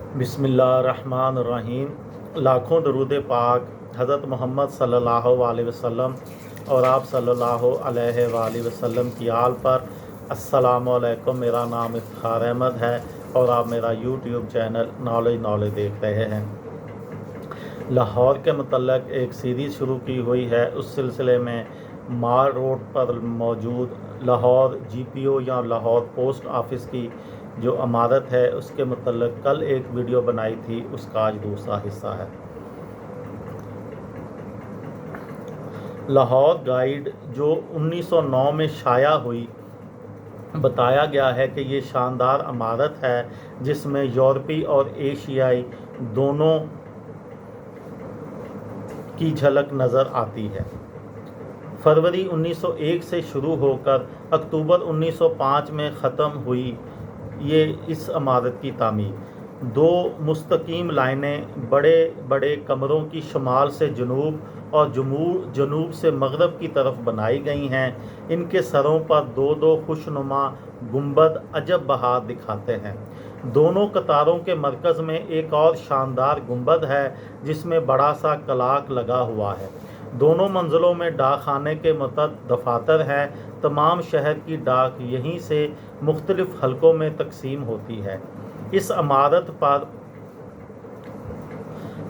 बिस्मिल्लाहिर्रहमानिर्रहीम। लाखों दरूद पाक हज़रत मोहम्मद सल्लल्लाहु अलैहि वसल्लम और आप सल्लल्लाहु अलैहि वसल्लम की आल पर। अस्सलामु अलैकुम। मेरा नाम इफ्तिखार अहमद है और आप मेरा यूट्यूब चैनल नॉलेज देख रहे हैं। लाहौर के मतलब एक सीरीज़ शुरू की हुई है। उस सिलसिले में मार रोड पर मौजूद लाहौर GPO या लाहौर पोस्ट ऑफिस की जो इमारत है उसके मतलब कल एक वीडियो बनाई थी, उसका आज दूसरा हिस्सा है। लाहौर गाइड जो 1909 में शाया हुई, बताया गया है कि ये शानदार इमारत है जिसमें यूरोपी और एशियाई दोनों की झलक नज़र आती है। फरवरी 1901 से शुरू होकर अक्टूबर 1905 में ख़त्म हुई ये इस इमारत की तामीर। दो मुस्तकीम लाइनें बड़े बड़े कमरों की शुमाल से जनूब और जनूब से मगरब की तरफ बनाई गई हैं। इनके सरों पर दो दो खुशनुमा गुंबद अजब बहार दिखाते हैं। दोनों कतारों के मरकज़ में एक और शानदार गुंबद है जिसमें बड़ा सा कलाक लगा हुआ है। दोनों मंजिलों में डाक खाने के मतद दफातर हैं। तमाम शहर की डाक यहीं से मुख्तलिफ हलकों में तकसीम होती है। इस इमारत पर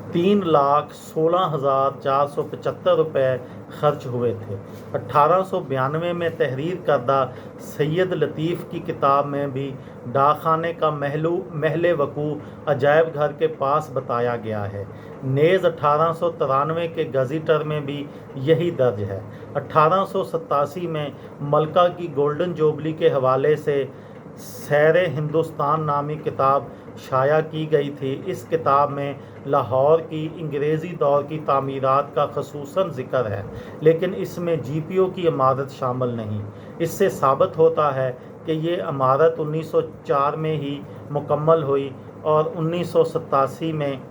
3,16,475 रुपये खर्च हुए थे। 1892 में तहरीर करदा सैयद लतीफ़ की किताब में भी डाकखाने का महल वकू अजायब घर के पास बताया गया है। नेज़ 1893 के गज़ीटर में भी यही दर्ज है। 1887 में मलका की गोल्डन जुबली के हवाले से सैर हिंदुस्तान नामी किताब शाया की गई थी। इस किताब में लाहौर की अंग्रेज़ी दौर की तामीरात का ख़ुसूसन ज़िक्र है, लेकिन इसमें GPO की इमारत शामिल नहीं। इससे साबित होता है कि ये इमारत 1904 में ही मुकम्मल हुई और 1887 में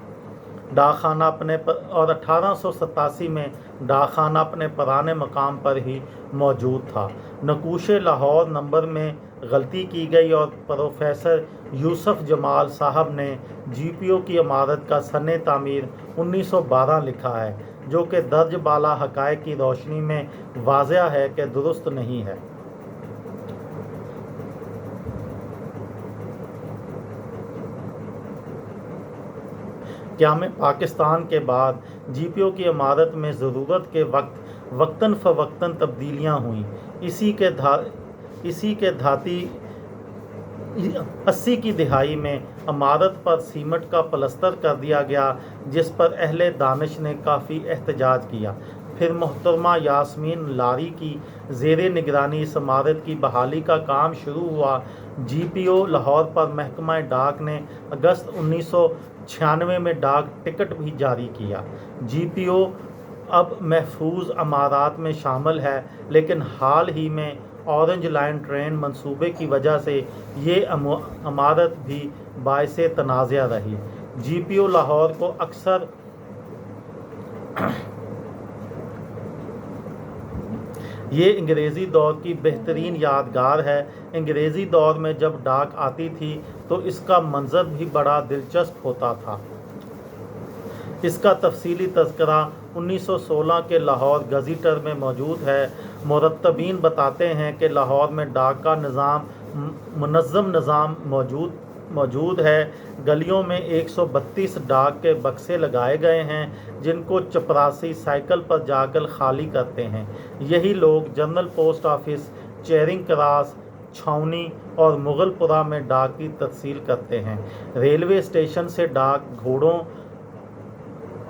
डाकखाना अपने पुराने मकाम पर ही मौजूद था। नकूशे लाहौर नंबर में गलती की गई और प्रोफेसर यूसुफ जमाल साहब ने GPO की इमारत का सने तामीर 1912 लिखा है, जो कि दर्ज बाला हक़ाइक़ की रोशनी में वाज़ह है कि दुरुस्त नहीं है। क़याम पाकिस्तान के बाद GPO की इमारत में ज़रूरत के वक्तन फ़वक्तन तब्दीलियाँ हुईं। इसी के धाती 80 की दिहाई में इमारत पर सीमेंट का प्लस्तर कर दिया गया, जिस पर अहले दानिश ने काफ़ी एहतजाज किया। फिर मोहतरमा यास्मीन लारी की ज़ेरे निगरानी इस इमारत की बहाली का काम शुरू हुआ। GPO लाहौर पर महकमा डाक ने अगस्त 1996 में डाक टिकट भी जारी किया। GPO अब महफूज इमारात में शामिल है, लेकिन हाल ही में ऑरेंज लाइन ट्रेन मंसूबे की वजह से ये इमारत भी बाइसे तनाज़ा रही। GPO लाहौर को अक्सर ये अंग्रेज़ी दौर की बेहतरीन यादगार है। अंग्रेज़ी दौर में जब डाक आती थी तो इसका मंज़र भी बड़ा दिलचस्प होता था। इसका तफसीली तज़किरा 1916 के लाहौर गज़ीटर में मौजूद है। मुरत्तबीन बताते हैं कि लाहौर में डाक का मुनज़्ज़म निज़ाम मौजूद है। गलियों में 132 डाक के बक्से लगाए गए हैं, जिनको चपरासी साइकिल पर जाकर खाली करते हैं। यही लोग general post office, Charing cross, छावनी और मुगलपुरा में डाक की तरसील करते हैं। रेलवे स्टेशन से डाक घोड़ों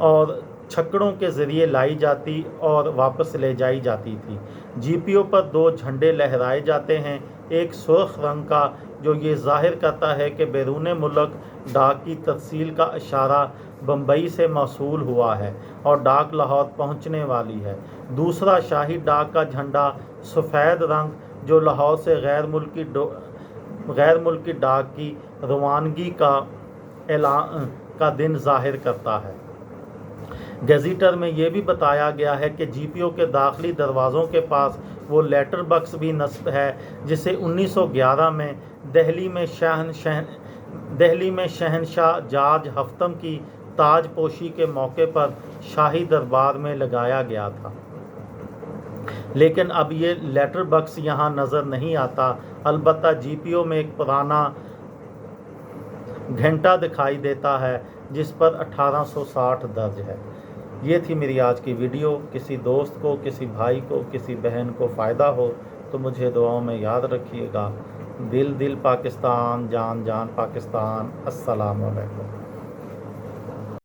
और छकड़ों के ज़रिए लाई जाती और वापस ले जाई जाती थी। GPO पर 2 झंडे लहराए जाते हैं, एक सुर्ख रंग का जो ये ज़ाहिर करता है कि बैरून मुल्क डाक की तरसील का इशारा बम्बई से मौसूल हुआ है और डाक लाहौर पहुंचने वाली है। दूसरा शाही डाक का झंडा सफ़ेद रंग, जो लाहौर से गैर मुल्की डाक की रवानगी का दिन ज़ाहिर करता है। गज़ीटर में यह भी बताया गया है कि GPO के दाखिली दरवाज़ों के पास वो लेटर बक्स भी नस्ब है जिसे 1911 में दिल्ली में دہلی میں شہنشاہ جارج ہفتم کی تاج پوشی کے موقع پر شاہی دربار میں لگایا گیا تھا، لیکن اب یہ لیٹر بکس یہاں نظر نہیں آتا۔ البتہ جی پی او میں ایک پرانا گھنٹہ دکھائی دیتا ہے جس پر 1860 درج ہے۔ یہ تھی میری آج کی ویڈیو۔ کسی دوست کو، کسی بھائی کو، کسی بہن کو فائدہ ہو تو مجھے دعاؤں میں یاد رکھیے گا۔ دل دل پاکستان، جان جان پاکستان۔ السلام علیکم۔